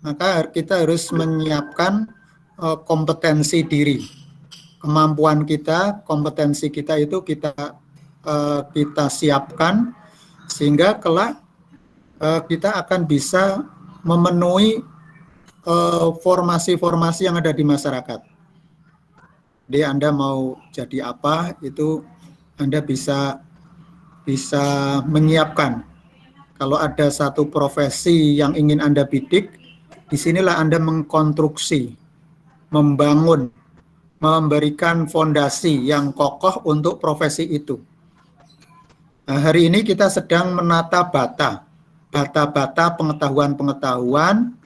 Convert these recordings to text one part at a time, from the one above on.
maka kita harus menyiapkan kompetensi diri. Kemampuan kita, kompetensi kita itu kita siapkan sehingga kelak kita akan bisa memenuhi formasi-formasi yang ada di masyarakat. Jadi Anda mau jadi apa, itu Anda bisa menyiapkan. Kalau ada satu profesi yang ingin Anda bidik, disinilah Anda mengkonstruksi, membangun, memberikan fondasi yang kokoh untuk profesi itu. Nah, hari ini kita sedang menata bata-bata pengetahuan-pengetahuan,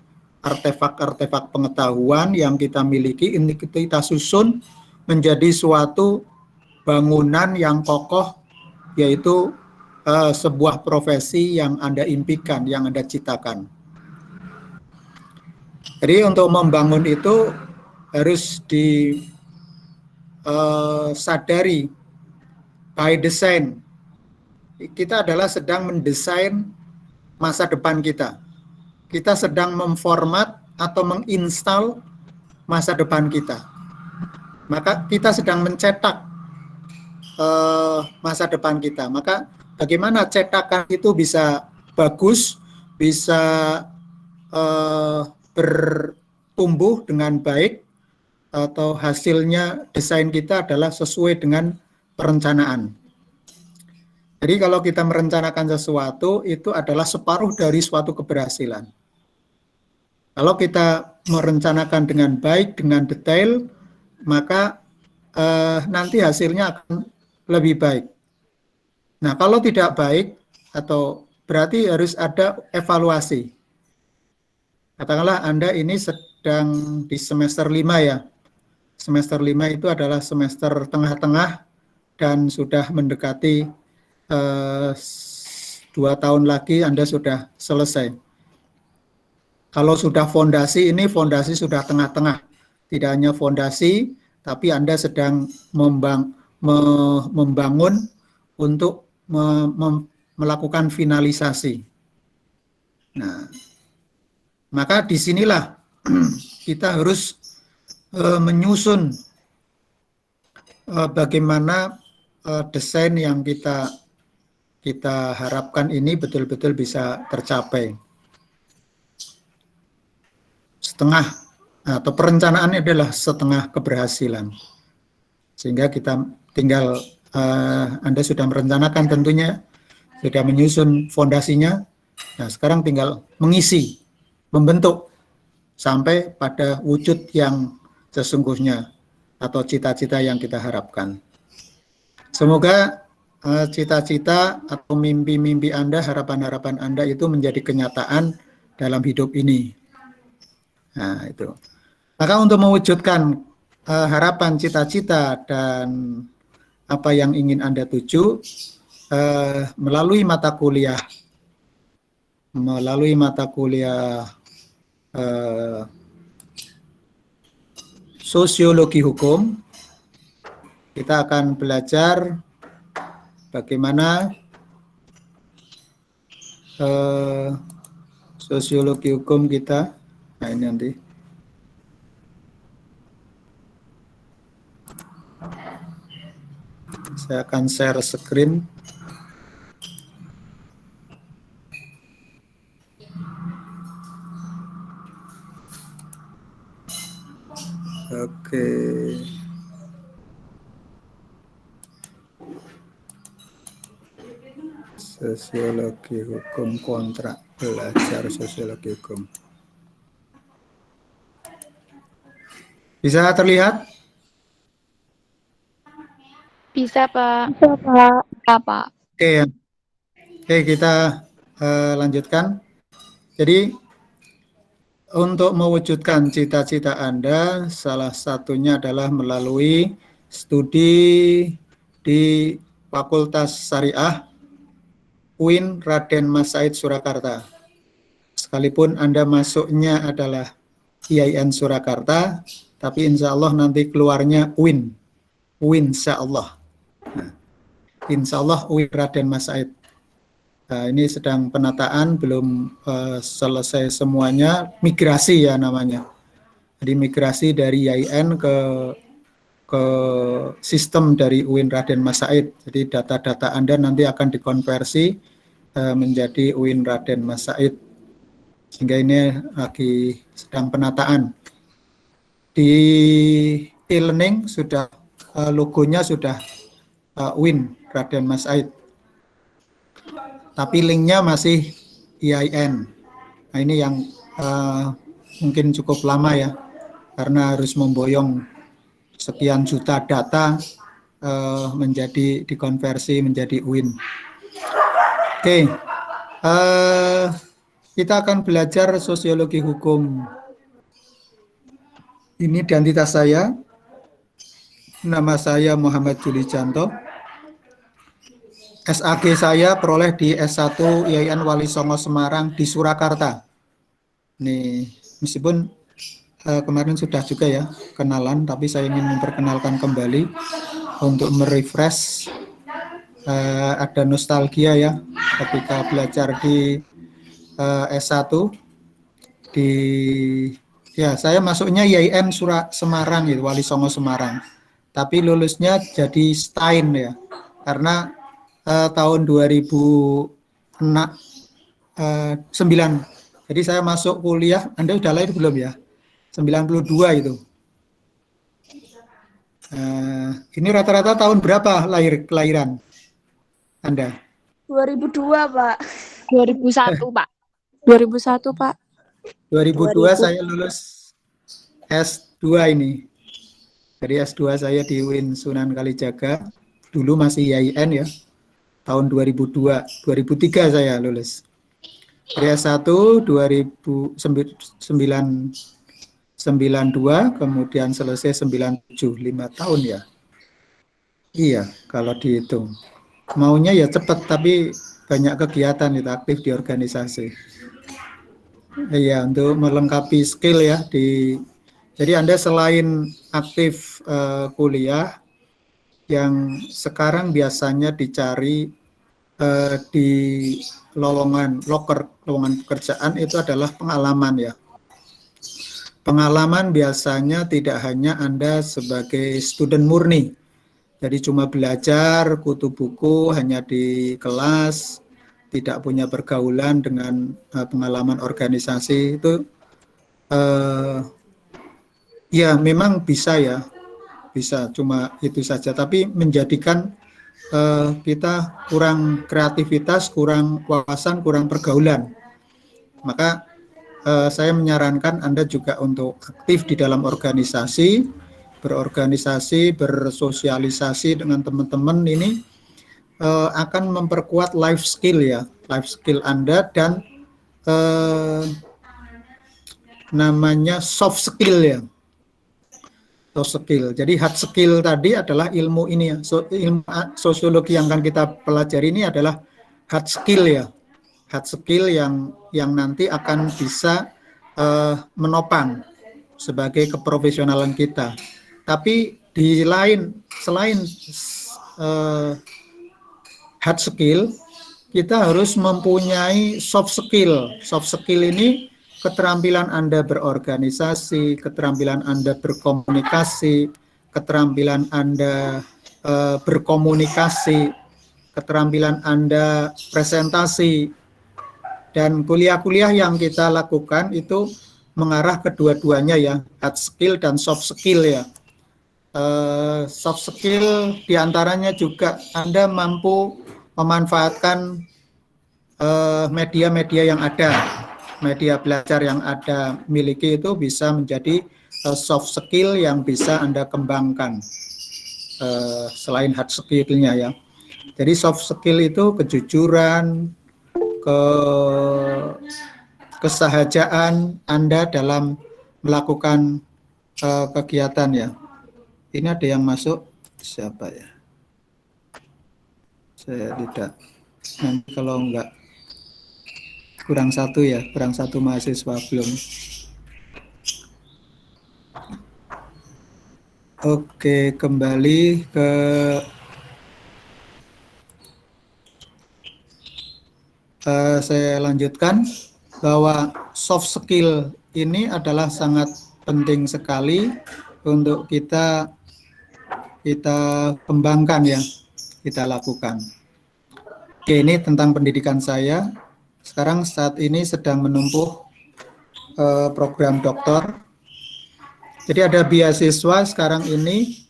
artefak-artefak pengetahuan yang kita miliki, ini kita susun menjadi suatu bangunan yang kokoh, yaitu sebuah profesi yang Anda impikan, yang Anda ciptakan. Jadi untuk membangun itu harus disadari by design. Kita adalah sedang mendesain masa depan kita. Kita sedang memformat atau menginstal masa depan kita. Maka kita sedang mencetak masa depan kita. Maka bagaimana cetakan itu bisa bagus, bisa bertumbuh dengan baik, atau hasilnya desain kita adalah sesuai dengan perencanaan. Jadi kalau kita merencanakan sesuatu, itu adalah separuh dari suatu keberhasilan. Kalau kita merencanakan dengan baik, dengan detail, maka nanti hasilnya akan lebih baik. Nah, kalau tidak baik, atau berarti harus ada evaluasi. Katakanlah Anda ini sedang di semester 5 ya. Semester 5 itu adalah semester tengah-tengah dan sudah mendekati 2 tahun lagi Anda sudah selesai. Kalau sudah fondasi, ini fondasi sudah tengah-tengah. Tidak hanya fondasi, tapi Anda sedang membangun untuk melakukan finalisasi. Nah, maka disinilah kita harus menyusun bagaimana desain yang kita harapkan ini betul-betul bisa tercapai. Setengah atau perencanaan adalah setengah keberhasilan. Sehingga kita tinggal Anda sudah merencanakan tentunya, sudah menyusun fondasinya. Nah, sekarang tinggal mengisi, membentuk sampai pada wujud yang sesungguhnya atau cita-cita yang kita harapkan. Semoga cita-cita atau mimpi-mimpi Anda, harapan-harapan Anda itu menjadi kenyataan dalam hidup ini. Nah, itu. Maka untuk mewujudkan harapan, cita-cita, dan apa yang ingin Anda tuju, melalui mata kuliah sosiologi hukum, kita akan belajar bagaimana sosiologi hukum kita. Nah, ini nanti. Saya akan share screen. Oke. Sosiologi hukum, kontrak belajar sosiologi hukum. Bisa terlihat? Bisa, Pak. Bisa, Pak. Oke, kita lanjutkan. Jadi, untuk mewujudkan cita-cita Anda, salah satunya adalah melalui studi di Fakultas Syariah UIN Raden Mas Said Surakarta. Sekalipun Anda masuknya adalah IAIN Surakarta, tapi insya Allah nanti keluarnya UIN insya Allah. Nah, insya Allah UIN Raden Mas Said Nah, ini sedang penataan, belum selesai semuanya, migrasi ya namanya. Jadi migrasi dari IAIN ke sistem dari UIN Raden Mas Said. Jadi data-data Anda nanti akan dikonversi menjadi UIN Raden Mas Said. Sehingga ini lagi sedang penataan. Di e-learning sudah logonya sudah UIN Raden Mas Said. Tapi linknya masih IAIN. Nah, ini yang mungkin cukup lama ya, karena harus memboyong sekian juta data menjadi dikonversi menjadi UIN. Oke, kita akan belajar sosiologi hukum. Ini identitas saya. Nama saya Muhammad Juli Janto. SAG saya peroleh di S1 IAIN Wali Songo Semarang di Surakarta. Nih, meskipun kemarin sudah juga ya kenalan, tapi saya ingin memperkenalkan kembali untuk merefresh. Ada nostalgia ya ketika belajar di S1 di ya saya masuknya IAIN Semarang gitu, Wali Songo Semarang. Tapi lulusnya jadi Stein ya. Karena tahun 2009. Jadi saya masuk kuliah, Anda udah lahir belum ya? 92 itu. Ini rata-rata tahun berapa kelahiran Anda? 2002, Pak. 2001, Pak. 2001, Pak. 2002 saya lulus S2 ini. Jadi S2 saya di UIN Sunan Kalijaga. Dulu masih IAIN ya. Tahun 2002, 2003 saya lulus. Dari S1 2092, kemudian selesai 97, 5 tahun ya. Iya, kalau dihitung. Maunya ya cepat, tapi banyak kegiatan itu, aktif di organisasi. Iya, untuk melengkapi skill ya. Jadi Anda selain aktif kuliah, yang sekarang biasanya dicari di lowongan pekerjaan itu adalah pengalaman ya. Pengalaman biasanya tidak hanya Anda sebagai student murni, jadi cuma belajar kutu buku hanya di kelas, tidak punya pergaulan dengan pengalaman organisasi itu ya memang bisa ya, bisa cuma itu saja, tapi menjadikan kita kurang kreativitas, kurang wawasan, kurang pergaulan. Maka saya menyarankan Anda juga untuk aktif di dalam organisasi, berorganisasi, bersosialisasi dengan teman-teman ini akan memperkuat life skill ya, life skill Anda dan namanya soft skill ya. Soft skill. Jadi hard skill tadi adalah ilmu ini ya. Ilmu sosiologi yang akan kita pelajari ini adalah hard skill ya. Hard skill yang nanti akan bisa menopang sebagai keprofesionalan kita. Tapi selain hard skill, kita harus mempunyai soft skill. Soft skill ini keterampilan Anda berorganisasi, keterampilan Anda berkomunikasi, keterampilan Anda berkomunikasi, keterampilan Anda presentasi, dan kuliah-kuliah yang kita lakukan itu mengarah kedua-duanya ya, hard skill dan soft skill ya. Soft skill diantaranya juga Anda mampu memanfaatkan media-media yang ada, media belajar yang ada miliki itu bisa menjadi soft skill yang bisa Anda kembangkan selain hard skill-nya ya. Jadi soft skill itu kejujuran, kesahajaan Anda dalam melakukan kegiatan ya. Ini ada yang masuk, siapa ya? Saya tidak. Nanti kalau enggak kurang satu mahasiswa belum. Oke, kembali ke saya lanjutkan bahwa soft skill ini adalah sangat penting sekali untuk kita kembangkan ya, kita lakukan. Oke, ini tentang pendidikan saya. Sekarang saat ini sedang menempuh program doktor. Jadi ada beasiswa sekarang ini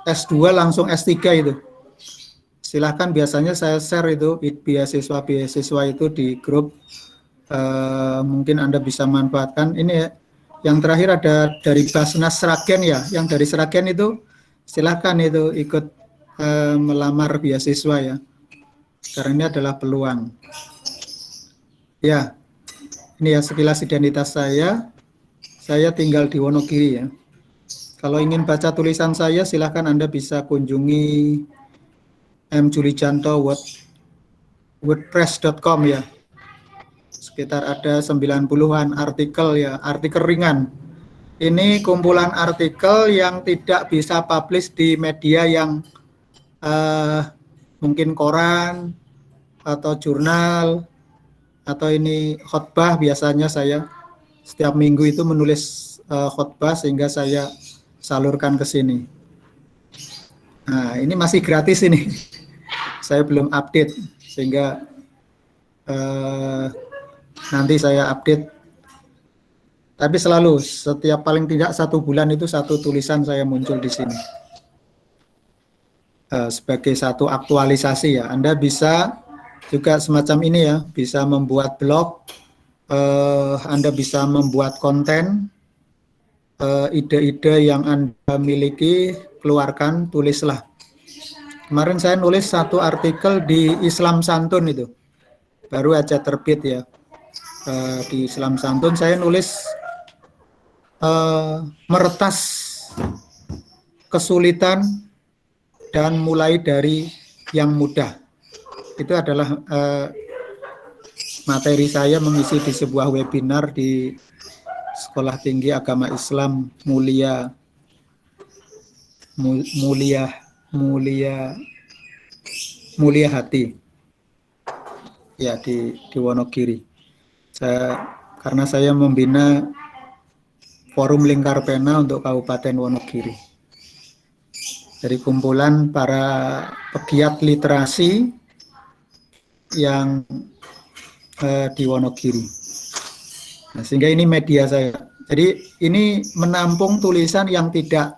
S2 langsung S3 itu. Silahkan, biasanya saya share itu beasiswa itu di grup. Mungkin Anda bisa manfaatkan. Ini ya, yang terakhir ada dari Basnas Sragen ya. Yang dari Sragen itu silahkan itu ikut melamar beasiswa ya. Karena ini adalah peluang. Ya, ini ya sekilas identitas saya. Saya tinggal di Wonogiri ya. Kalau ingin baca tulisan saya, silahkan Anda bisa kunjungi mjulijanto.wordpress.com ya. Sekitar ada 90-an artikel ya, artikel ringan. Ini kumpulan artikel yang tidak bisa publish di media yang mungkin koran atau jurnal, atau ini khotbah. Biasanya saya setiap minggu itu menulis khotbah sehingga saya salurkan ke sini. Nah, ini masih gratis ini. Saya belum update sehingga nanti saya update. Tapi selalu setiap paling tidak 1 bulan itu 1 tulisan saya muncul di sini. Sebagai satu aktualisasi ya. Anda bisa juga semacam ini ya, bisa membuat blog, Anda bisa membuat konten, ide-ide yang Anda miliki, keluarkan, tulislah. Kemarin saya nulis 1 artikel di Islam Santun itu, baru aja terbit ya. Di Islam Santun saya nulis meretas kesulitan dan mulai dari yang mudah. Itu adalah materi saya mengisi di sebuah webinar di Sekolah Tinggi Agama Islam Mulia Hati ya, di Wonogiri. Karena saya membina Forum Lingkar Pena untuk Kabupaten Wonogiri. Dari kumpulan para pegiat literasi yang di Wonogiri. Nah, sehingga ini media saya. Jadi ini menampung tulisan yang tidak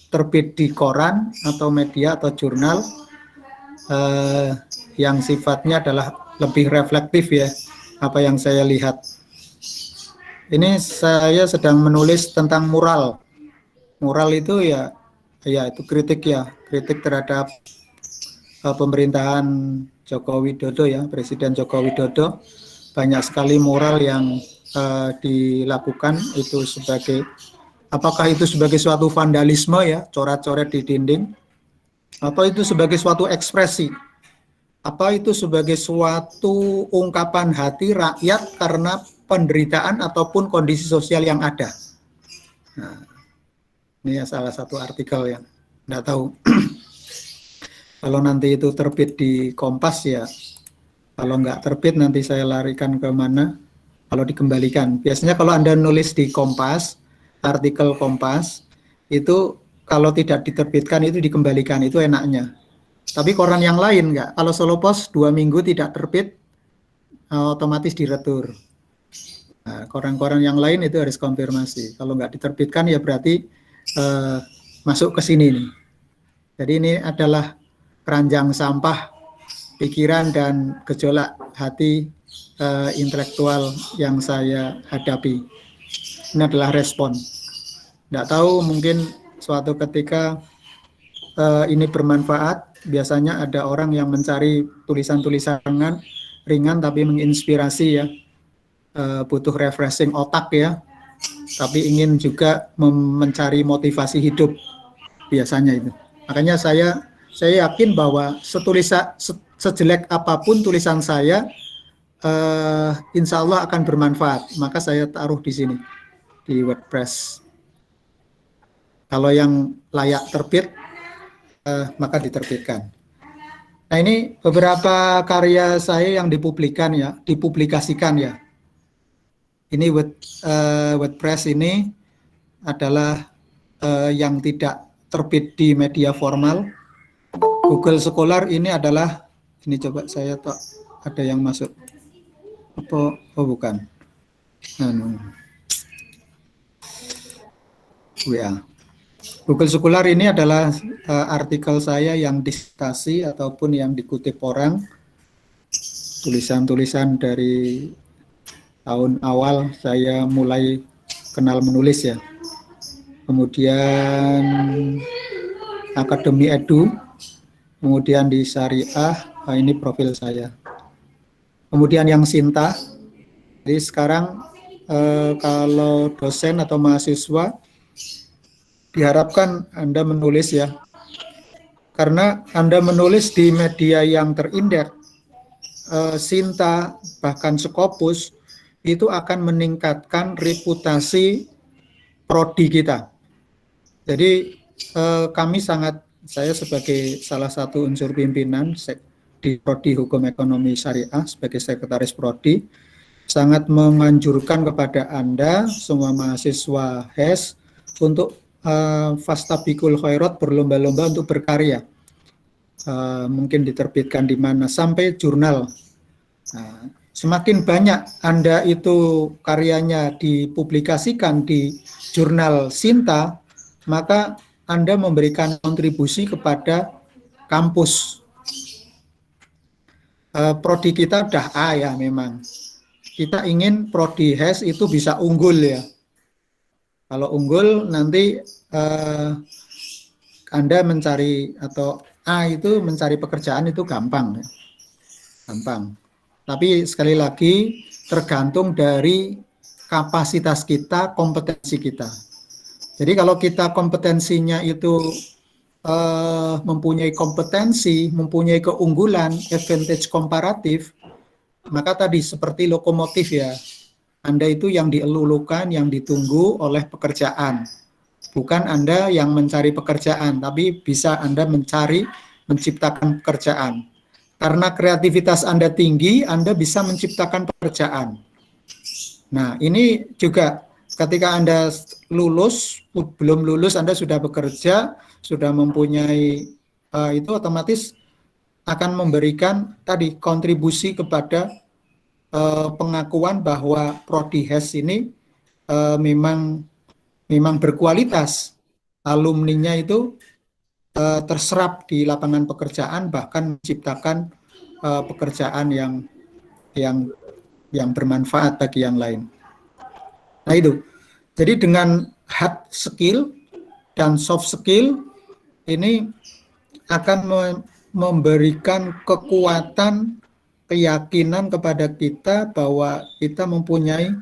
terbit di koran atau media atau jurnal, yang sifatnya adalah lebih reflektif ya, apa yang saya lihat. Ini saya sedang menulis tentang mural. Mural itu ya itu kritik ya, kritik terhadap pemerintahan Joko Widodo ya, Presiden Joko Widodo. Banyak sekali mural yang dilakukan itu sebagai, apakah itu sebagai suatu vandalisme ya, coret-coret di dinding, atau itu sebagai suatu ekspresi, apa itu sebagai suatu ungkapan hati rakyat karena penderitaan ataupun kondisi sosial yang ada. Nah, ini ya salah satu artikel yang nggak tahu kalau nanti itu terbit di Kompas ya. Kalau nggak terbit nanti saya larikan ke mana? Kalau dikembalikan. Biasanya kalau Anda nulis di Kompas, artikel Kompas, itu kalau tidak diterbitkan itu dikembalikan, itu enaknya. Tapi koran yang lain nggak. Kalau Solo Pos 2 minggu tidak terbit, otomatis diretur. Nah, koran-koran yang lain itu harus konfirmasi. Kalau nggak diterbitkan ya berarti masuk ke sini nih. Jadi ini adalah keranjang sampah pikiran dan gejolak hati intelektual yang saya hadapi. Ini adalah respon. Nggak tahu, mungkin suatu ketika ini bermanfaat. Biasanya ada orang yang mencari tulisan-tulisan ringan tapi menginspirasi ya, butuh refreshing otak ya, tapi ingin juga mencari motivasi hidup biasanya itu. Makanya saya yakin bahwa sejelek apapun tulisan saya, insya Allah akan bermanfaat. Maka saya taruh di sini, di WordPress. Kalau yang layak terbit, maka diterbitkan. Nah, ini beberapa karya saya yang dipublikasikan ya. Ini WordPress ini adalah yang tidak terbit di media formal. Google Scholar ini adalah, ini coba saya tak ada yang masuk. Apa? Oh bukan. WA. Google Scholar ini adalah artikel saya yang disertasi ataupun yang dikutip orang, tulisan-tulisan dari tahun awal saya mulai kenal menulis ya. Kemudian Akademi Edu, kemudian di Syariah, ini profil saya. Kemudian yang Sinta, jadi sekarang kalau dosen atau mahasiswa diharapkan Anda menulis ya, karena Anda menulis di media yang terindeks, Sinta, bahkan Scopus, itu akan meningkatkan reputasi prodi kita. Jadi saya sebagai salah satu unsur pimpinan di Prodi Hukum Ekonomi Syariah sebagai sekretaris Prodi, sangat menganjurkan kepada Anda semua mahasiswa HES untuk fastabiqul khairat, berlomba-lomba untuk berkarya. Mungkin diterbitkan di mana sampai jurnal. Semakin banyak Anda itu karyanya dipublikasikan di jurnal Sinta, maka Anda memberikan kontribusi kepada kampus. Prodi kita udah A ya memang. Kita ingin prodi HES itu bisa unggul ya. Kalau unggul nanti Anda mencari atau A itu mencari pekerjaan itu gampang ya. Gampang. Tapi sekali lagi tergantung dari kapasitas kita, kompetensi kita. Jadi kalau kita kompetensinya itu mempunyai kompetensi, mempunyai keunggulan, advantage komparatif, maka tadi seperti lokomotif ya, Anda itu yang dielulukan, yang ditunggu oleh pekerjaan. Bukan Anda yang mencari pekerjaan, tapi bisa Anda menciptakan pekerjaan. Karena kreativitas Anda tinggi, Anda bisa menciptakan pekerjaan. Nah, ini juga ketika Anda lulus, belum lulus Anda sudah bekerja, sudah mempunyai itu otomatis akan memberikan tadi kontribusi kepada pengakuan bahwa Prodi HES ini memang berkualitas. Alumninya itu terserap di lapangan pekerjaan, bahkan menciptakan pekerjaan yang bermanfaat bagi yang lain. Nah itu, jadi dengan hard skill dan soft skill ini akan memberikan kekuatan, keyakinan kepada kita bahwa kita mempunyai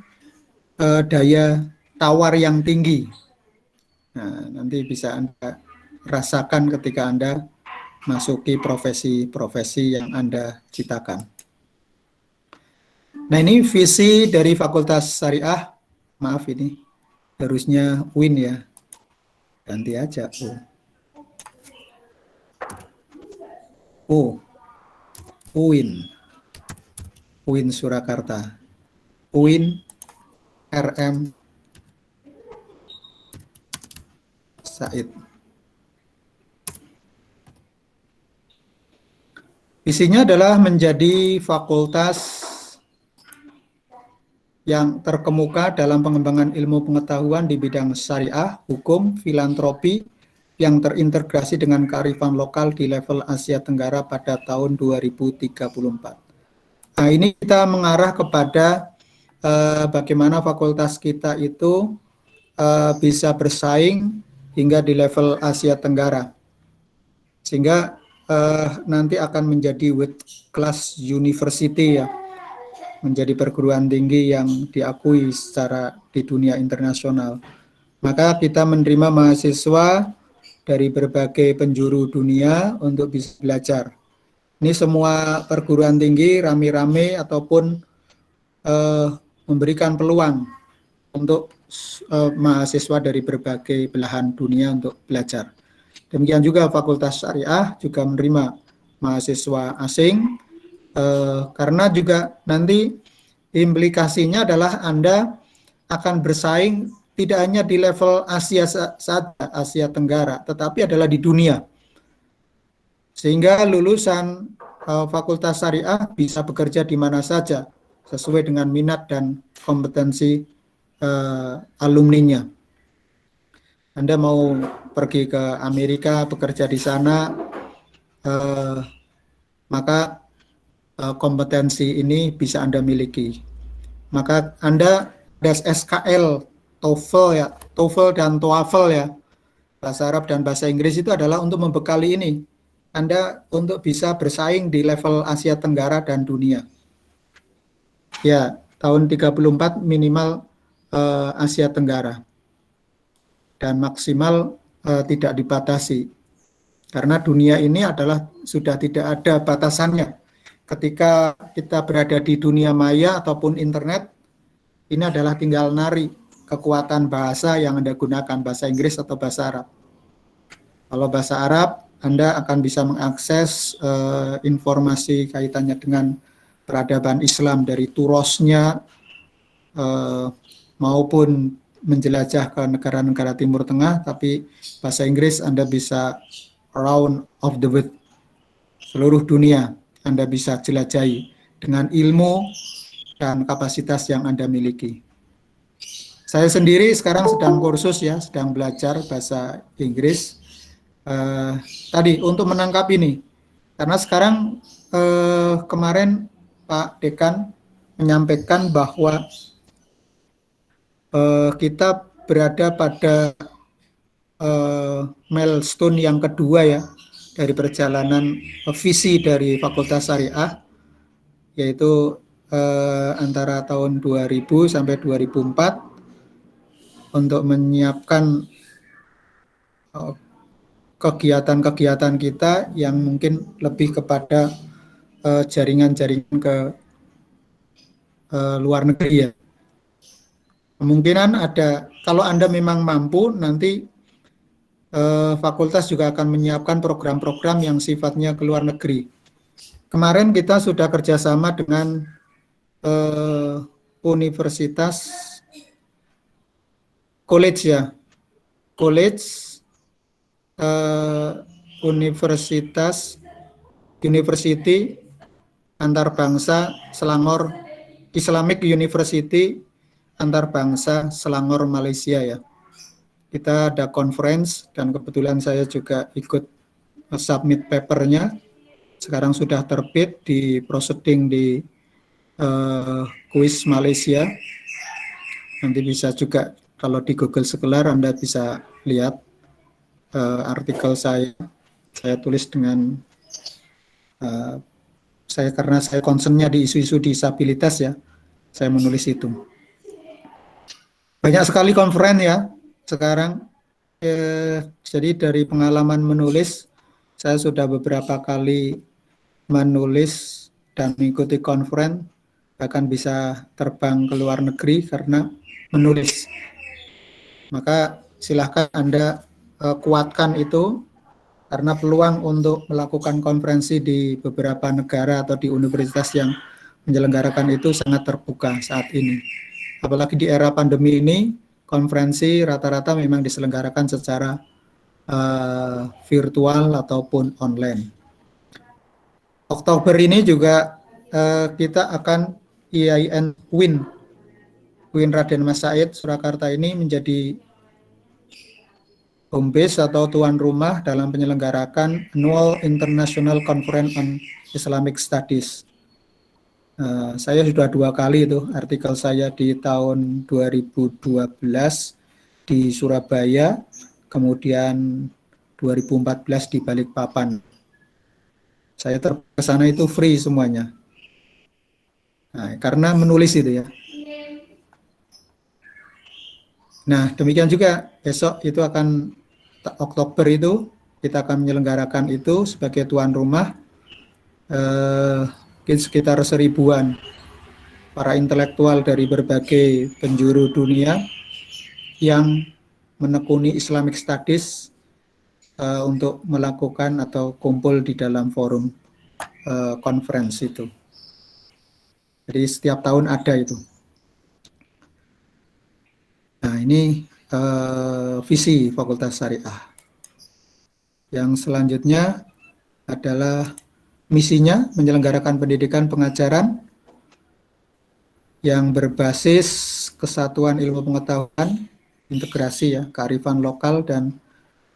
daya tawar yang tinggi. Nah, nanti bisa Anda rasakan ketika Anda masuki profesi-profesi yang Anda citakan. Nah, ini visi dari Fakultas Syariah. Maaf ini harusnya UIN ya. Ganti aja. UIN. UIN Surakarta. UIN RM Said. Visinya adalah menjadi fakultas yang terkemuka dalam pengembangan ilmu pengetahuan di bidang syariah, hukum, filantropi, yang terintegrasi dengan kearifan lokal di level Asia Tenggara pada tahun 2034. Nah, ini kita mengarah kepada bagaimana fakultas kita itu bisa bersaing hingga di level Asia Tenggara. Sehingga nanti akan menjadi world class university ya, menjadi perguruan tinggi yang diakui secara di dunia internasional. Maka kita menerima mahasiswa dari berbagai penjuru dunia untuk bisa belajar. Ini semua perguruan tinggi rame-rame ataupun memberikan peluang untuk mahasiswa dari berbagai belahan dunia untuk belajar. Demikian juga Fakultas Syariah juga menerima mahasiswa asing, karena juga nanti implikasinya adalah Anda akan bersaing tidak hanya di level Asia saja, Asia Tenggara, tetapi adalah di dunia. Sehingga lulusan Fakultas Syariah bisa bekerja di mana saja sesuai dengan minat dan kompetensi alumninya. Anda mau pergi ke Amerika bekerja di sana, maka kompetensi ini bisa Anda miliki. Maka Anda ada SKL, TOEFL ya, TOEFL dan TOEFL ya, bahasa Arab dan bahasa Inggris itu adalah untuk membekali ini. Anda untuk bisa bersaing di level Asia Tenggara dan dunia. Ya, tahun 34 minimal Asia Tenggara. Dan maksimal tidak dibatasi. Karena dunia ini adalah sudah tidak ada batasannya. Ketika kita berada di dunia maya ataupun internet, ini adalah tinggal nari kekuatan bahasa yang Anda gunakan, bahasa Inggris atau bahasa Arab. Kalau bahasa Arab, Anda akan bisa mengakses informasi kaitannya dengan peradaban Islam dari turosnya maupun menjelajah ke negara-negara Timur Tengah, tapi bahasa Inggris Anda bisa around of the world, seluruh dunia Anda bisa jelajahi dengan ilmu dan kapasitas yang Anda miliki. Saya sendiri sekarang sedang kursus ya, sedang belajar bahasa Inggris. Tadi untuk menangkap ini, karena sekarang kemarin Pak Dekan menyampaikan bahwa kita berada pada milestone yang kedua ya dari perjalanan visi dari Fakultas Syariah, yaitu antara tahun 2000 sampai 2004 untuk menyiapkan kegiatan-kegiatan kita yang mungkin lebih kepada jaringan-jaringan ke luar negeri ya. Kemungkinan ada, kalau Anda memang mampu, nanti fakultas juga akan menyiapkan program-program yang sifatnya ke luar negeri. Kemarin kita sudah kerjasama dengan universitas college ya, University Antarbangsa Selangor, Islamic University Antarbangsa Selangor Malaysia ya. Kita ada conference dan kebetulan saya juga ikut submit papernya. Sekarang sudah terbit di proceeding di kuis Malaysia. Nanti bisa juga kalau di Google Scholar Anda bisa lihat artikel saya tulis dengan karena saya concernnya di isu-isu disabilitas ya, saya menulis itu. Banyak sekali konferen ya sekarang. Jadi dari pengalaman menulis, saya sudah beberapa kali menulis dan mengikuti konferen, bahkan bisa terbang ke luar negeri karena menulis. Maka silahkan Anda kuatkan itu, karena peluang untuk melakukan konferensi di beberapa negara atau di universitas yang menyelenggarakan itu sangat terbuka saat ini. Apalagi di era pandemi ini, konferensi rata-rata memang diselenggarakan secara virtual ataupun online. Oktober ini juga kita akan IAIN UIN Raden Mas Said Surakarta ini menjadi home base atau tuan rumah dalam penyelenggarakan Annual International Conference on Islamic Studies. Saya sudah 2 kali itu artikel saya di tahun 2012 di Surabaya, kemudian 2014 di Balikpapan. Saya ke sana itu free semuanya. Nah, karena menulis itu ya. Nah, demikian juga besok itu akan Oktober itu kita akan menyelenggarakan itu sebagai tuan rumah sekitar 1000-an para intelektual dari berbagai penjuru dunia yang menekuni Islamic Studies untuk melakukan atau kumpul di dalam forum conference itu. Jadi setiap tahun ada itu. Nah, ini visi Fakultas Syariah. Yang selanjutnya adalah misinya menyelenggarakan pendidikan pengajaran yang berbasis kesatuan ilmu pengetahuan, integrasi ya, kearifan lokal, dan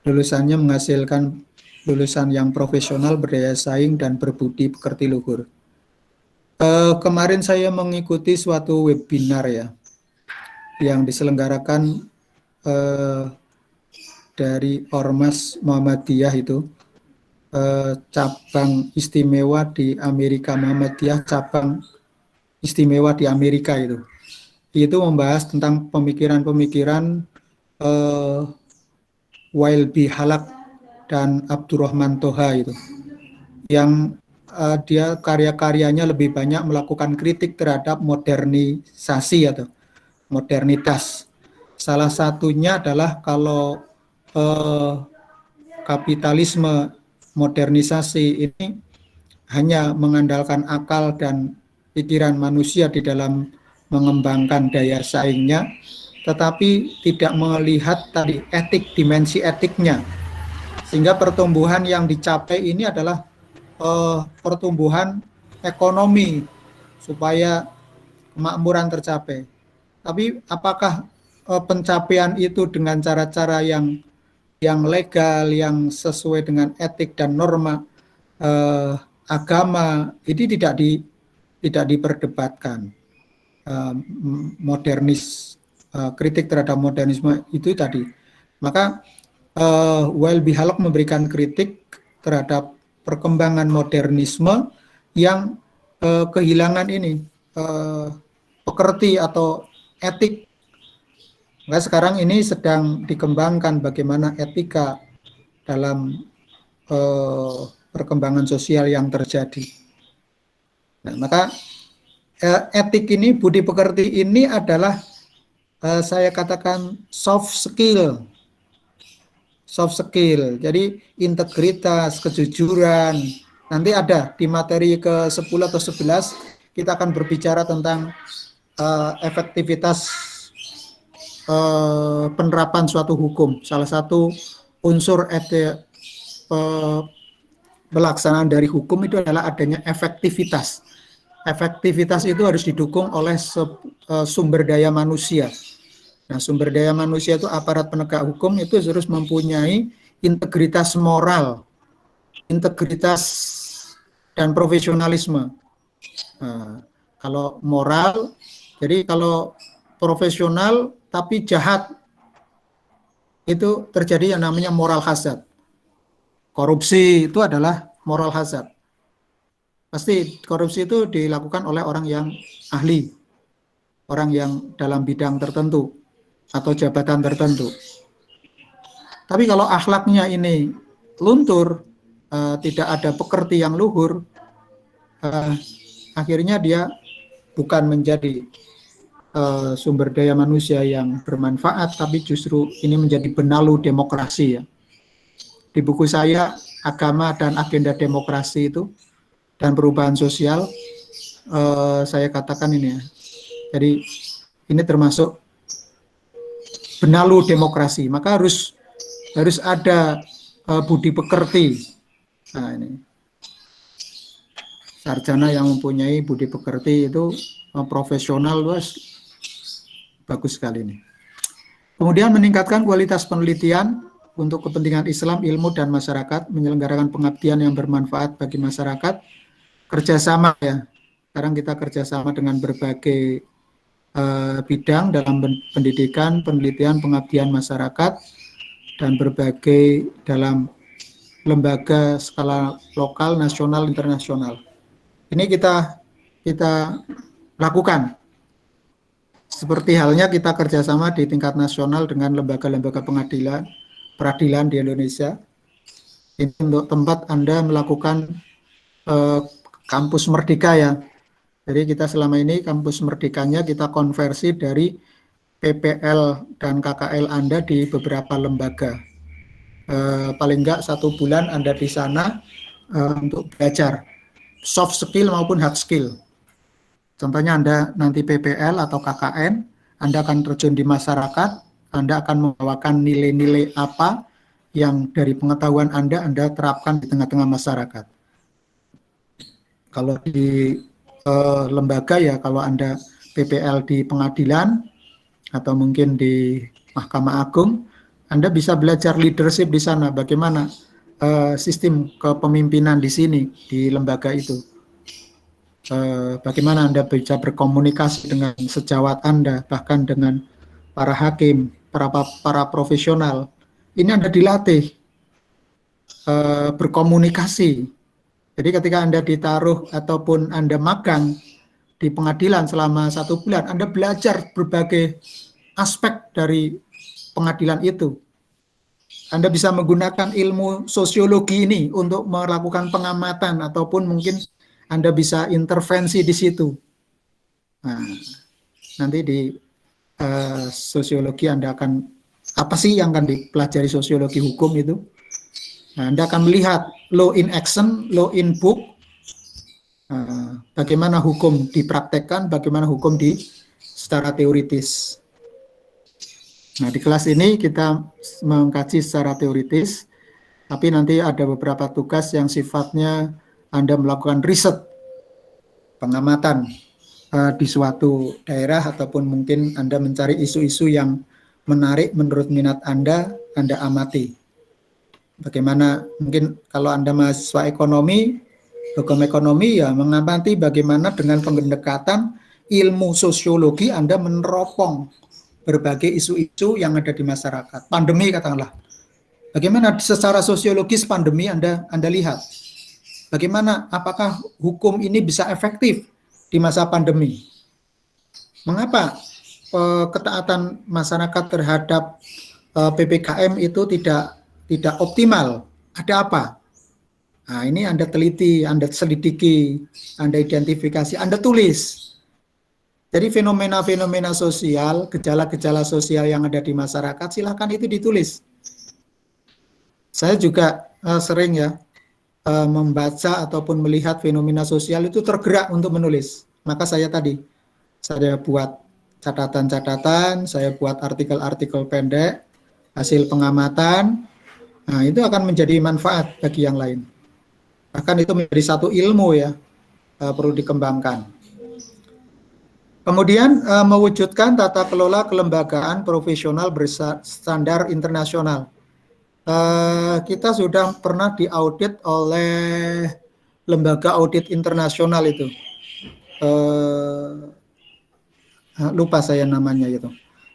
lulusannya menghasilkan lulusan yang profesional, berdaya saing, dan berbudi pekerti luhur. Kemarin saya mengikuti suatu webinar ya, yang diselenggarakan dari Ormas Muhammadiyah itu, cabang istimewa di Amerika, Muhammadiyah cabang istimewa di Amerika itu membahas tentang pemikiran-pemikiran Wailbi Halak dan Abdurrahman Toha itu, yang dia karya-karyanya lebih banyak melakukan kritik terhadap modernisasi atau modernitas. Salah satunya adalah kalau kapitalisme modernisasi ini hanya mengandalkan akal dan pikiran manusia di dalam mengembangkan daya saingnya, tetapi tidak melihat tadi dimensi etiknya, sehingga pertumbuhan yang dicapai ini adalah pertumbuhan ekonomi supaya kemakmuran tercapai. Tapi apakah pencapaian itu dengan cara-cara yang legal, yang sesuai dengan etik dan norma agama, ini tidak diperdebatkan. Kritik terhadap modernisme itu tadi. Maka Wailbi Halak memberikan kritik terhadap perkembangan modernisme yang kehilangan ini pekerti atau etik. Maka sekarang ini sedang dikembangkan bagaimana etika dalam perkembangan sosial yang terjadi. Nah, maka etik ini, budi pekerti ini adalah saya katakan soft skill. Jadi integritas, kejujuran. Nanti ada di materi ke-10 atau 11 kita akan berbicara tentang efektivitas penerapan suatu hukum. Salah satu unsur pelaksanaan dari hukum itu adalah adanya efektivitas. Efektivitas itu harus didukung oleh sumber daya manusia. Nah, sumber daya manusia itu aparat penegak hukum itu harus mempunyai integritas moral, integritas dan profesionalisme. Nah, kalau moral, jadi kalau profesional tapi jahat, itu terjadi yang namanya moral hazard. Korupsi itu adalah moral hazard. Pasti korupsi itu dilakukan oleh orang yang ahli, orang yang dalam bidang tertentu atau jabatan tertentu. Tapi kalau akhlaknya ini luntur, tidak ada pekerti yang luhur, akhirnya dia bukan menjadi sumber daya manusia yang bermanfaat, tapi justru ini menjadi benalu demokrasi ya. Di buku saya, Agama dan Agenda Demokrasi itu dan Perubahan Sosial, saya katakan ini ya. Jadi ini termasuk benalu demokrasi. Maka harus ada budi pekerti. Nah, ini sarjana yang mempunyai budi pekerti itu profesional, luas, bagus sekali ini. Kemudian meningkatkan kualitas penelitian untuk kepentingan Islam, ilmu, dan masyarakat, menyelenggarakan pengabdian yang bermanfaat bagi masyarakat, kerjasama ya. Sekarang kita kerjasama dengan berbagai bidang dalam pendidikan, penelitian, pengabdian masyarakat, dan berbagai dalam lembaga skala lokal, nasional, internasional. Ini kita lakukan. Seperti halnya kita kerjasama di tingkat nasional dengan lembaga-lembaga peradilan di Indonesia. Ini untuk tempat Anda melakukan kampus merdeka ya. Jadi kita selama ini kampus merdekanya kita konversi dari PPL dan KKL Anda di beberapa lembaga. Paling enggak 1 bulan Anda di sana untuk belajar. soft skill maupun hard skill. Contohnya Anda nanti PPL atau KKN, Anda akan terjun di masyarakat, Anda akan membawakan nilai-nilai apa yang dari pengetahuan Anda terapkan di tengah-tengah masyarakat. Kalau di lembaga ya, kalau Anda PPL di pengadilan atau mungkin di Mahkamah Agung, Anda bisa belajar leadership di sana, bagaimana sistem kepemimpinan di sini, di lembaga itu. Bagaimana Anda bisa berkomunikasi dengan sejawat Anda, bahkan dengan para hakim, para profesional. Ini Anda dilatih berkomunikasi. Jadi ketika Anda ditaruh ataupun Anda magang di pengadilan selama 1 bulan, Anda belajar berbagai aspek dari pengadilan itu. Anda bisa menggunakan ilmu sosiologi ini untuk melakukan pengamatan ataupun mungkin Anda bisa intervensi di situ. Nah, nanti di sosiologi Anda akan, apa sih yang akan dipelajari sosiologi hukum itu? Nah, Anda akan melihat law in action, law in book, bagaimana hukum dipraktekkan, bagaimana hukum secara teoritis. Nah, di kelas ini kita mengkaji secara teoritis, tapi nanti ada beberapa tugas yang sifatnya Anda melakukan riset, pengamatan di suatu daerah, ataupun mungkin Anda mencari isu-isu yang menarik menurut minat Anda amati. Bagaimana mungkin kalau Anda mahasiswa ekonomi, hukum ekonomi, ya mengamati bagaimana dengan pendekatan ilmu sosiologi Anda meneropong berbagai isu-isu yang ada di masyarakat. Pandemi katakanlah. Bagaimana secara sosiologis pandemi Anda lihat? Bagaimana, apakah hukum ini bisa efektif di masa pandemi? Mengapa ketaatan masyarakat terhadap PPKM itu tidak optimal? Ada apa? Nah, ini Anda teliti, Anda selidiki, Anda identifikasi, Anda tulis. Jadi fenomena-fenomena sosial, gejala-gejala sosial yang ada di masyarakat, silakan itu ditulis. Saya juga sering ya membaca ataupun melihat fenomena sosial itu tergerak untuk menulis. Maka saya buat catatan-catatan, saya buat artikel-artikel pendek, hasil pengamatan. Nah, itu akan menjadi manfaat bagi yang lain. Bahkan itu menjadi satu ilmu ya, perlu dikembangkan. Kemudian mewujudkan tata kelola kelembagaan profesional berstandar internasional. Kita sudah pernah diaudit oleh lembaga audit internasional itu. Lupa saya namanya itu.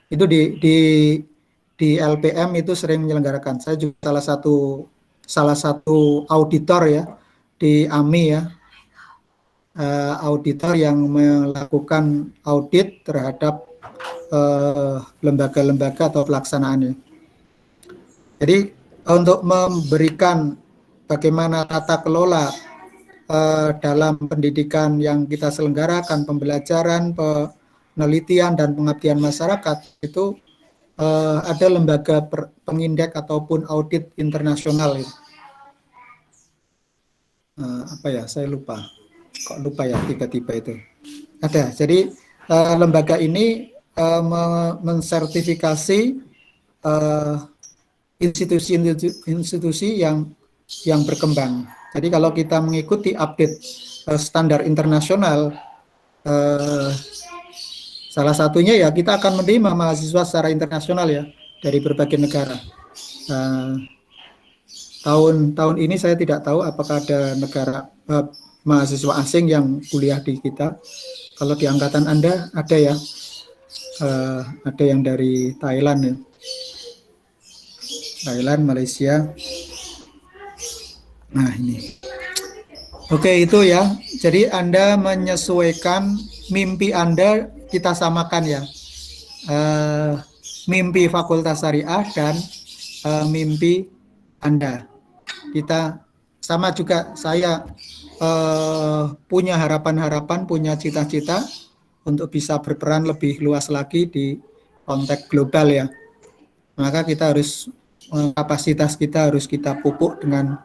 Itu di LPM itu sering menyelenggarakan. Saya juga salah satu auditor ya di AMI ya. Auditor yang melakukan audit terhadap lembaga-lembaga atau pelaksanaannya. Jadi untuk memberikan bagaimana tata kelola dalam pendidikan yang kita selenggarakan, pembelajaran, penelitian, dan pengabdian masyarakat, itu ada lembaga pengindek ataupun audit internasional. Apa ya, saya lupa. Kok lupa ya tiba-tiba itu. Ada, jadi lembaga ini mensertifikasi institusi yang berkembang. Jadi kalau kita mengikuti update standar internasional, salah satunya ya kita akan menerima mahasiswa secara internasional ya dari berbagai negara. Tahun ini saya tidak tahu apakah ada negara mahasiswa asing yang kuliah di kita. Kalau di angkatan Anda ada ya, ada yang dari Thailand ya. Thailand, Malaysia. Nah ini. Oke itu ya. Jadi Anda menyesuaikan mimpi Anda, kita samakan ya. Mimpi Fakultas Syariah dan mimpi Anda. Kita sama juga, saya punya harapan-harapan, punya cita-cita untuk bisa berperan lebih luas lagi di konteks global ya. Maka kita harus, kapasitas kita harus kita pupuk dengan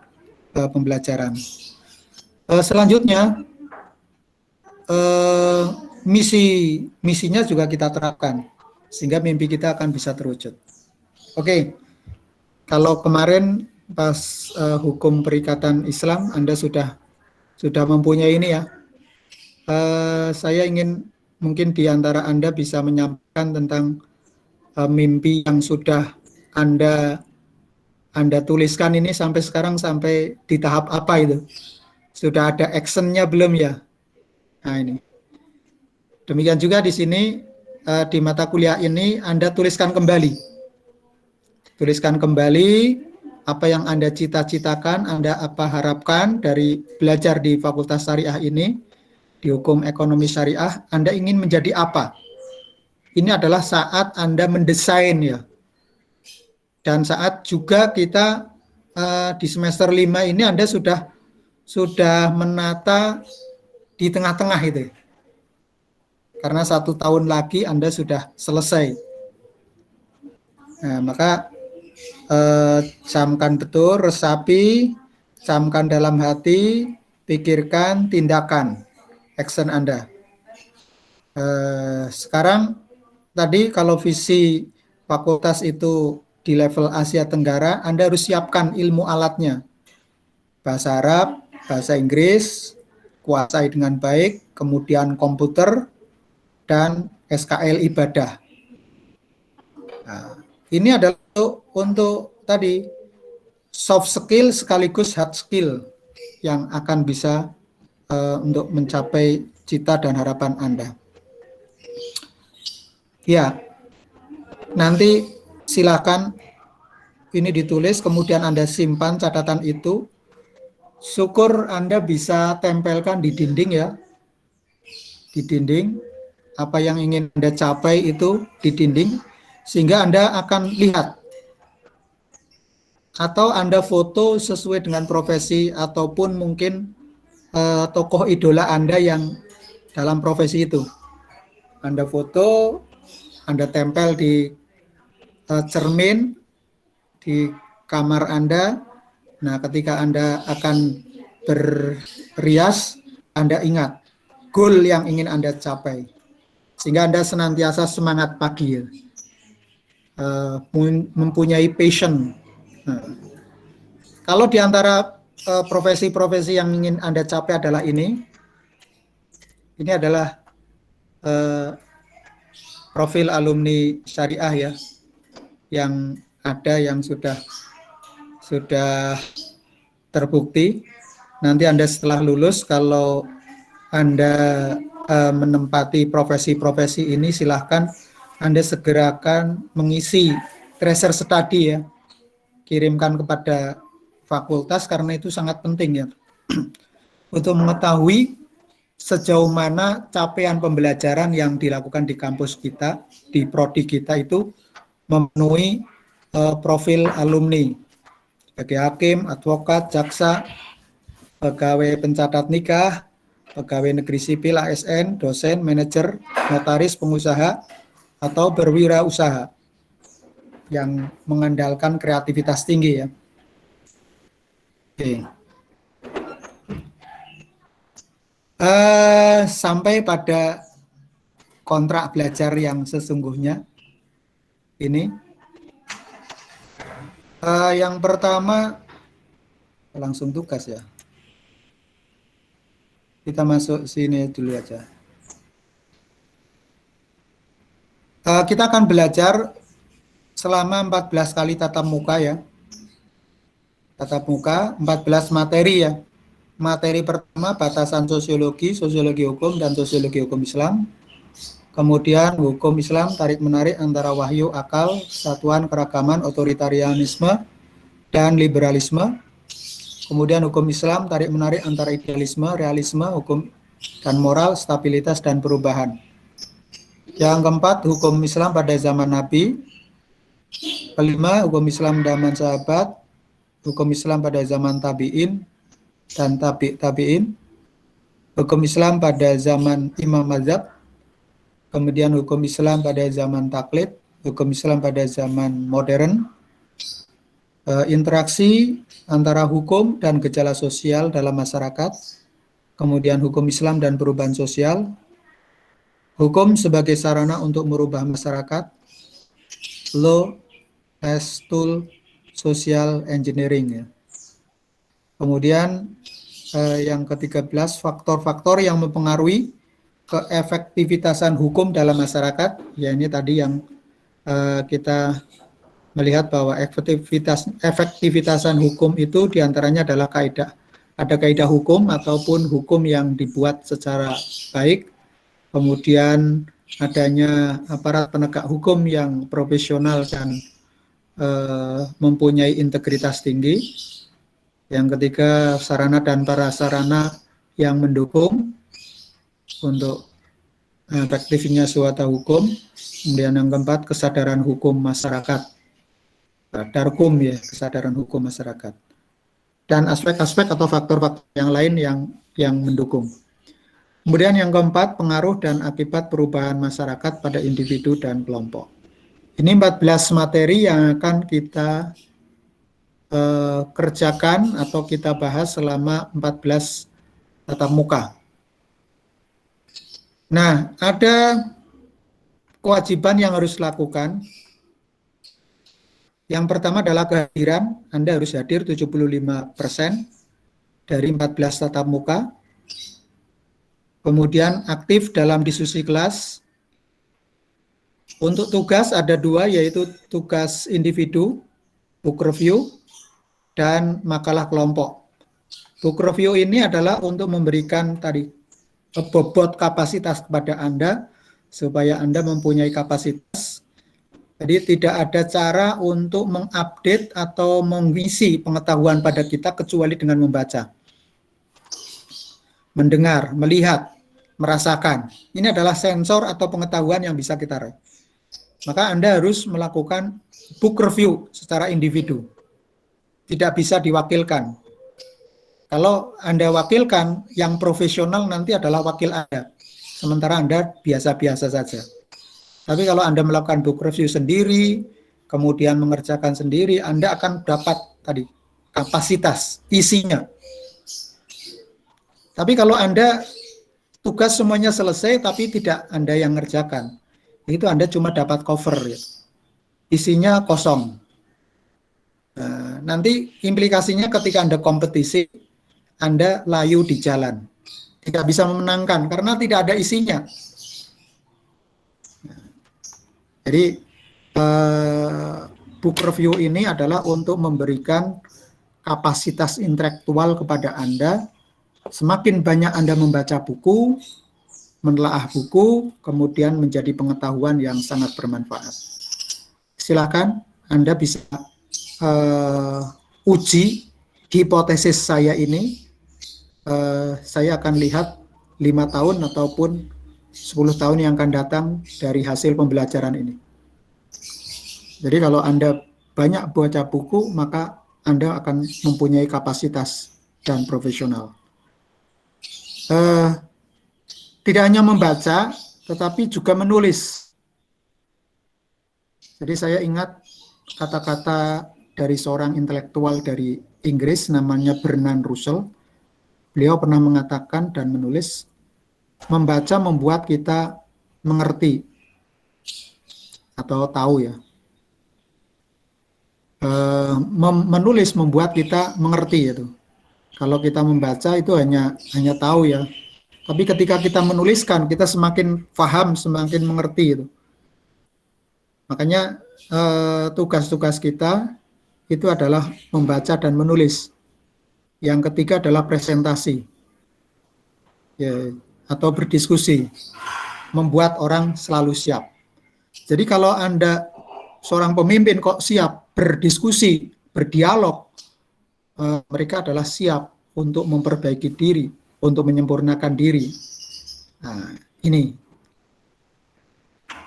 pembelajaran. Selanjutnya, misinya juga kita terapkan sehingga mimpi kita akan bisa terwujud. Oke, kalau kemarin pas hukum perikatan Islam Anda sudah mempunyai ini ya. Saya ingin mungkin di antara Anda bisa menyampaikan tentang mimpi yang sudah Anda tuliskan ini sampai sekarang, sampai di tahap apa itu? Sudah ada actionnya belum ya? Nah ini. Demikian juga di sini di mata kuliah ini Anda tuliskan kembali. Tuliskan kembali apa yang Anda cita-citakan, Anda apa harapkan dari belajar di Fakultas Syariah ini, di Hukum Ekonomi Syariah, Anda ingin menjadi apa? Ini adalah saat Anda mendesain ya. Dan saat juga kita di semester 5 ini Anda sudah menata di tengah-tengah itu. Karena 1 tahun lagi Anda sudah selesai. Nah, maka camkan betul, resapi, camkan dalam hati, pikirkan, tindakan, action Anda. Sekarang tadi kalau visi fakultas itu di level Asia Tenggara, Anda harus siapkan ilmu alatnya. Bahasa Arab, bahasa Inggris, kuasai dengan baik, kemudian komputer, dan SKL ibadah. Nah, ini adalah untuk tadi soft skill sekaligus hard skill yang akan bisa untuk mencapai cita dan harapan Anda. Ya, nanti silakan ini ditulis, kemudian Anda simpan catatan itu. Syukur Anda bisa tempelkan di dinding ya, di dinding. Apa yang ingin Anda capai itu di dinding, sehingga Anda akan lihat. Atau Anda foto sesuai dengan profesi, ataupun mungkin tokoh idola Anda yang dalam profesi itu. Anda foto, Anda tempel di cermin, di kamar Anda. Nah, ketika Anda akan berrias, Anda ingat goal yang ingin Anda capai. Sehingga Anda senantiasa semangat pagi, ya. Mempunyai passion. Nah, kalau di antara profesi-profesi yang ingin Anda capai adalah ini adalah profil alumni syariah ya, yang ada, yang sudah terbukti. Nanti Anda setelah lulus, kalau Anda menempati profesi-profesi ini, silahkan Anda segerakan mengisi tracer study ya, kirimkan kepada fakultas, karena itu sangat penting ya untuk mengetahui sejauh mana capaian pembelajaran yang dilakukan di kampus kita, di prodi kita itu memenuhi profil alumni sebagai hakim, advokat, jaksa, pegawai pencatat nikah, pegawai negeri sipil, ASN, dosen, manajer, notaris, pengusaha, atau berwirausaha yang mengandalkan kreativitas tinggi ya. Oke. Sampai pada kontrak belajar yang sesungguhnya ini. Yang pertama langsung tugas ya. Kita masuk sini dulu aja. Kita akan belajar selama 14 kali tatap muka ya. Tatap muka, 14 materi ya. Materi pertama batasan sosiologi, sosiologi hukum, dan sosiologi hukum Islam. Kemudian hukum Islam, tarik-menarik antara wahyu, akal, kesatuan, keragaman, otoritarianisme, dan liberalisme. Kemudian hukum Islam, tarik-menarik antara idealisme, realisme, hukum dan moral, stabilitas, dan perubahan. Yang keempat, hukum Islam pada zaman Nabi. Kelima, hukum Islam zaman sahabat, hukum Islam pada zaman tabi'in dan tabi'in, hukum Islam pada zaman Imam Mazhab, kemudian hukum Islam pada zaman taklid, hukum Islam pada zaman modern, interaksi antara hukum dan gejala sosial dalam masyarakat, kemudian hukum Islam dan perubahan sosial, hukum sebagai sarana untuk merubah masyarakat, law as tool social engineering ya. Kemudian yang ke-13, faktor-faktor yang mempengaruhi keefektivitasan hukum dalam masyarakat, ya ini tadi yang kita melihat bahwa efektivitasan hukum itu diantaranya adalah ada kaidah hukum ataupun hukum yang dibuat secara baik, kemudian adanya aparat penegak hukum yang profesional dan mempunyai integritas tinggi. Yang ketiga, sarana dan prasarana yang mendukung untuk efektifnya suatu hukum. Kemudian yang keempat, kesadaran hukum masyarakat. Darkum ya, kesadaran hukum masyarakat. Dan aspek-aspek atau faktor-faktor yang lain yang mendukung. Kemudian yang keempat, pengaruh dan akibat perubahan masyarakat pada individu dan kelompok. Ini 14 materi yang akan kita kerjakan atau kita bahas selama 14 tatap muka. Nah, ada kewajiban yang harus dilakukan. Yang pertama adalah kehadiran. Anda harus hadir 75% dari 14 tatap muka. Kemudian aktif dalam diskusi kelas. Untuk tugas ada 2, yaitu tugas individu, book review, dan makalah kelompok. Book review ini adalah untuk memberikan tadi bobot kapasitas kepada Anda, supaya Anda mempunyai kapasitas. Jadi tidak ada cara untuk mengupdate atau mengisi pengetahuan pada kita kecuali dengan membaca. Mendengar, melihat, merasakan. Ini adalah sensor atau pengetahuan yang bisa kita raih. Maka Anda harus melakukan book review secara individu. Tidak bisa diwakilkan. Kalau Anda wakilkan, yang profesional nanti adalah wakil Anda. Sementara Anda biasa-biasa saja. Tapi kalau Anda melakukan book review sendiri, kemudian mengerjakan sendiri, Anda akan dapat tadi kapasitas, isinya. Tapi kalau Anda tugas semuanya selesai, tapi tidak Anda yang mengerjakan, itu Anda cuma dapat cover, ya. Isinya kosong. Nah, nanti implikasinya ketika Anda kompetisi, Anda layu di jalan. Tidak bisa memenangkan karena tidak ada isinya. Jadi book review ini adalah untuk memberikan kapasitas intelektual kepada Anda. Semakin banyak Anda membaca buku, menelaah buku, kemudian menjadi pengetahuan yang sangat bermanfaat. Silakan Anda bisa uji hipotesis saya ini. Saya akan lihat 5 tahun ataupun 10 tahun yang akan datang dari hasil pembelajaran ini. Jadi kalau Anda banyak baca buku, maka Anda akan mempunyai kapasitas dan profesional. Tidak hanya membaca, tetapi juga menulis. Jadi saya ingat kata-kata dari seorang intelektual dari Inggris, namanya Bernard Russell. Beliau pernah mengatakan dan menulis, membaca membuat kita mengerti atau tahu ya. Menulis membuat kita mengerti itu. Kalau kita membaca itu hanya tahu ya. Tapi ketika kita menuliskan, kita semakin paham, semakin mengerti itu. Makanya tugas-tugas kita itu adalah membaca dan menulis. Yang ketiga adalah presentasi, ya, atau berdiskusi, membuat orang selalu siap. Jadi kalau Anda seorang pemimpin kok siap berdiskusi, berdialog, mereka adalah siap untuk memperbaiki diri, untuk menyempurnakan diri. Nah, ini.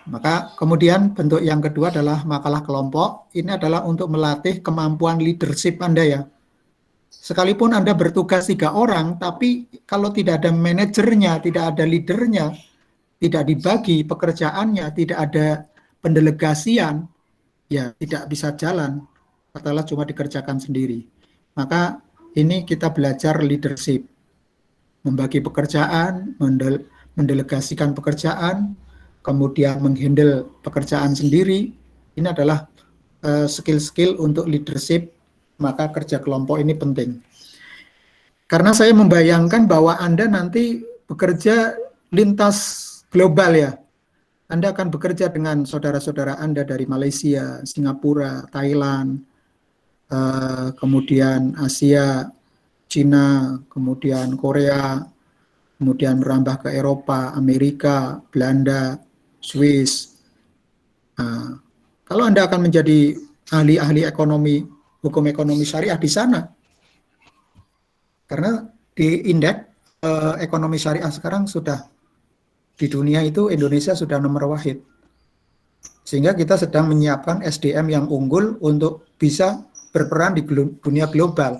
Maka kemudian bentuk yang kedua adalah makalah kelompok. Ini adalah untuk melatih kemampuan leadership Anda ya. Sekalipun Anda bertugas 3 orang, tapi kalau tidak ada manajernya, tidak ada leadernya, tidak dibagi pekerjaannya, tidak ada pendelegasian, ya tidak bisa jalan. Katakanlah cuma dikerjakan sendiri. Maka ini kita belajar leadership. membagi pekerjaan, mendelegasikan pekerjaan, kemudian menghandle pekerjaan sendiri. Ini adalah skill-skill untuk leadership, maka kerja kelompok ini penting. Karena saya membayangkan bahwa Anda nanti bekerja lintas global ya. Anda akan bekerja dengan saudara-saudara Anda dari Malaysia, Singapura, Thailand, kemudian Asia, Cina, kemudian Korea, kemudian merambah ke Eropa, Amerika, Belanda, Swiss. Nah, kalau Anda akan menjadi ahli-ahli ekonomi, hukum ekonomi syariah di sana, karena di indeks ekonomi syariah sekarang sudah di dunia itu Indonesia sudah nomor wahid. Sehingga kita sedang menyiapkan SDM yang unggul untuk bisa berperan di dunia global.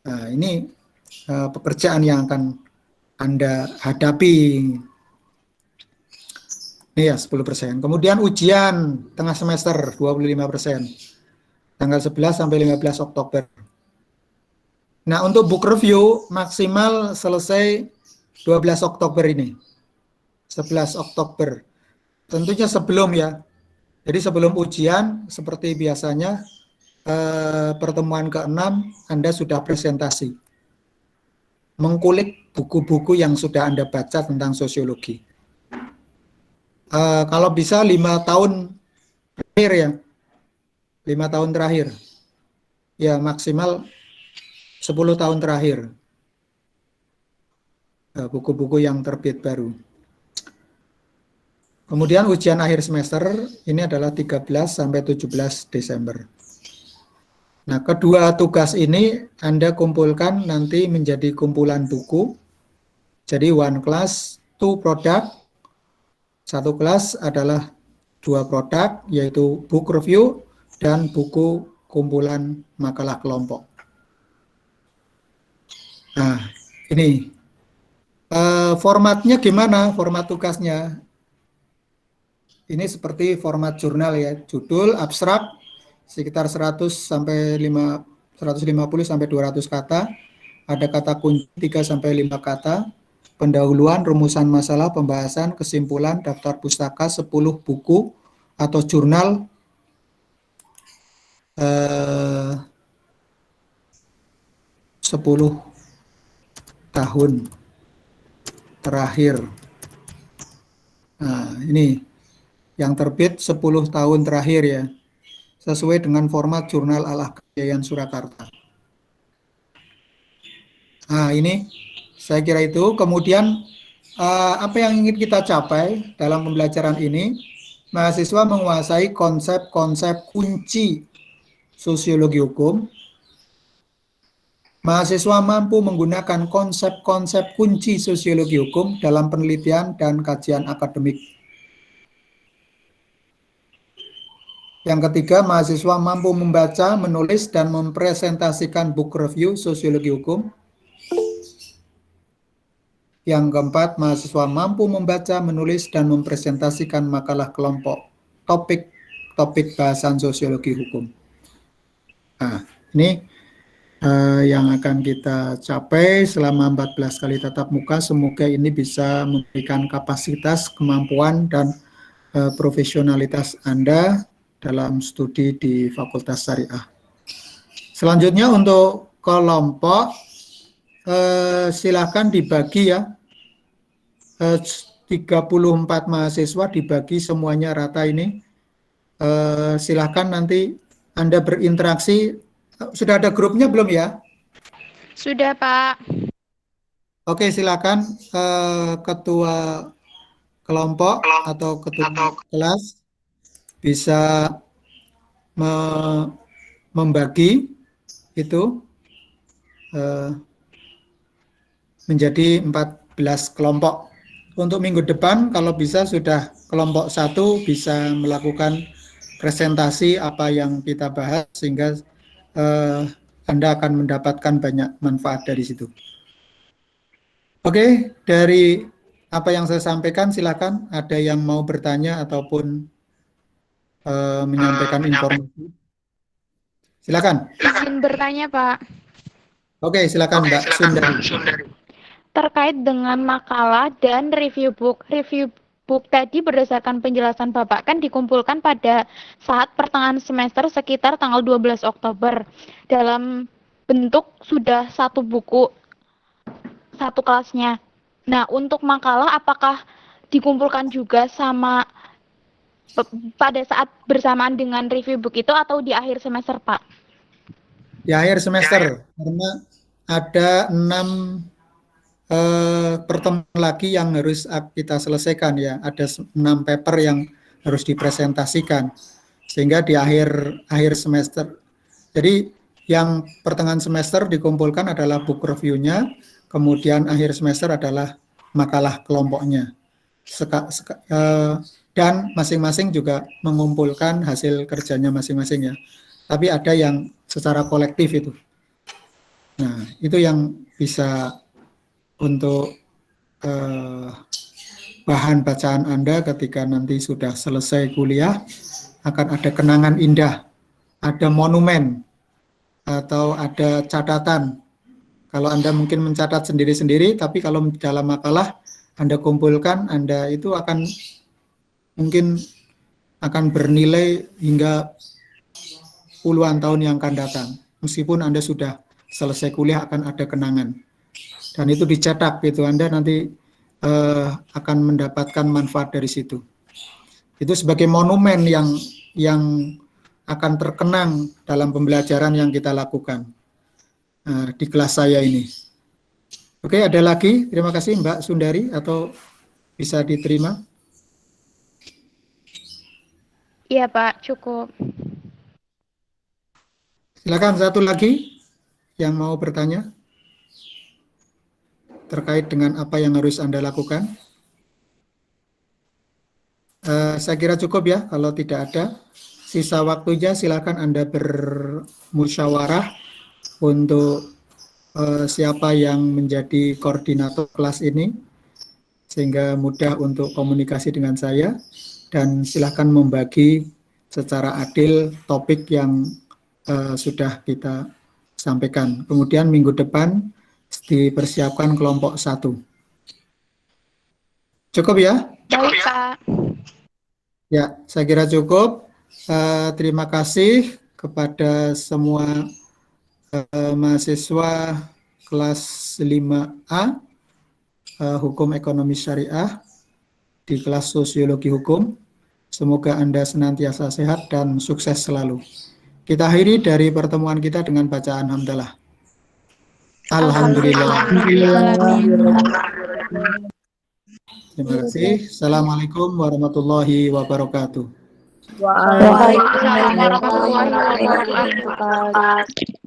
Nah, ini pekerjaan yang akan Anda hadapi. Ini ya 10%. Kemudian ujian tengah semester 25%. Tanggal 11 sampai 15 Oktober. Nah, untuk book review maksimal selesai 12 Oktober ini. 11 Oktober. Tentunya sebelum ya. Jadi sebelum ujian, seperti biasanya, pertemuan ke-6, Anda sudah presentasi. Mengkulik buku-buku yang sudah Anda baca tentang sosiologi. Kalau bisa 5 tahun terakhir ya. 5 tahun terakhir. Ya, maksimal 10 tahun terakhir. Buku-buku yang terbit baru. Kemudian ujian akhir semester ini adalah 13 sampai 17 Desember. Nah, kedua tugas ini Anda kumpulkan nanti menjadi kumpulan buku. Jadi one class, two product. Satu kelas adalah 2 produk, yaitu book review dan buku kumpulan makalah kelompok. Nah, ini formatnya gimana? Format tugasnya? Ini seperti format jurnal ya, judul, abstrak, sekitar 100 sampai 150 sampai 200 kata, ada kata kunci 3 sampai 5 kata, pendahuluan, rumusan masalah, pembahasan, kesimpulan, daftar pustaka, 10 buku atau jurnal, 10 tahun terakhir. Nah, ini yang terbit 10 tahun terakhir ya, sesuai dengan format jurnal Al-Ahkam Yayan Surakarta. Nah, ini saya kira itu. Kemudian apa yang ingin kita capai dalam pembelajaran ini? Mahasiswa menguasai konsep-konsep kunci sosiologi hukum. Mahasiswa mampu menggunakan konsep-konsep kunci sosiologi hukum dalam penelitian dan kajian akademik. Yang ketiga, mahasiswa mampu membaca, menulis, dan mempresentasikan book review sosiologi hukum. Yang keempat, mahasiswa mampu membaca, menulis, dan mempresentasikan makalah kelompok, topik bahasan sosiologi hukum. Nah, ini yang akan kita capai selama 14 kali tatap muka. Semoga ini bisa memberikan kapasitas, kemampuan, dan profesionalitas Anda dalam studi di Fakultas Syariah. Selanjutnya untuk kelompok, silakan dibagi ya, 34 mahasiswa dibagi semuanya rata ini. Silakan nanti Anda berinteraksi. Sudah ada grupnya belum ya? Sudah, Pak. Oke, silakan ketua kelompok atau ketua kelas bisa membagi itu menjadi 14 kelompok. Untuk minggu depan kalau bisa sudah kelompok 1 bisa melakukan presentasi apa yang kita bahas sehingga Anda akan mendapatkan banyak manfaat dari situ. Oke, dari apa yang saya sampaikan silakan ada yang mau bertanya ataupun menyampaikan informasi. Silakan. Izin bertanya, Pak. Oke, silakan Mbak Sundari. terkait dengan makalah dan review book. Review book tadi berdasarkan penjelasan Bapak kan dikumpulkan pada saat pertengahan semester sekitar tanggal 12 Oktober dalam bentuk sudah satu buku, satu kelasnya. Nah, untuk makalah apakah dikumpulkan juga sama pada saat bersamaan dengan review book itu atau di akhir semester, Pak? Di akhir semester, karena ada 6 pertemuan lagi yang harus kita selesaikan ya. Ada 6 paper yang harus dipresentasikan. Sehingga di akhir semester. Jadi yang pertengahan semester dikumpulkan adalah book review-nya, kemudian akhir semester adalah makalah kelompoknya. Dan masing-masing juga mengumpulkan hasil kerjanya masing-masing ya. Tapi ada yang secara kolektif itu. Nah, itu yang bisa untuk bahan bacaan Anda ketika nanti sudah selesai kuliah, akan ada kenangan indah, ada monumen, atau ada catatan. Kalau Anda mungkin mencatat sendiri-sendiri, tapi kalau dalam makalah Anda kumpulkan, Anda itu mungkin akan bernilai hingga puluhan tahun yang akan datang. Meskipun Anda sudah selesai kuliah, akan ada kenangan. Dan itu dicetak gitu, Anda nanti akan mendapatkan manfaat dari situ. Itu sebagai monumen yang akan terkenang dalam pembelajaran yang kita lakukan di kelas saya ini. Oke, ada lagi? Terima kasih Mbak Sundari, atau bisa diterima? Iya Pak, cukup. Silakan satu lagi yang mau bertanya terkait dengan apa yang harus Anda lakukan. Saya kira cukup ya, kalau tidak ada. Sisa waktunya silakan Anda bermusyawarah untuk siapa yang menjadi koordinator kelas ini, sehingga mudah untuk komunikasi dengan saya, dan silakan membagi secara adil topik yang sudah kita sampaikan. Kemudian minggu depan dipersiapkan kelompok 1. Cukup ya? Baik Pak. Ya, saya kira cukup. Terima kasih kepada semua mahasiswa kelas 5A Hukum Ekonomi Syariah di kelas Sosiologi Hukum. Semoga Anda senantiasa sehat dan sukses selalu. Kita akhiri dari pertemuan kita dengan bacaan hamdalah. Alhamdulillah. Terima kasih. Assalamualaikum warahmatullahi wabarakatuh. Waalaikumsalam warahmatullahi wabarakatuh.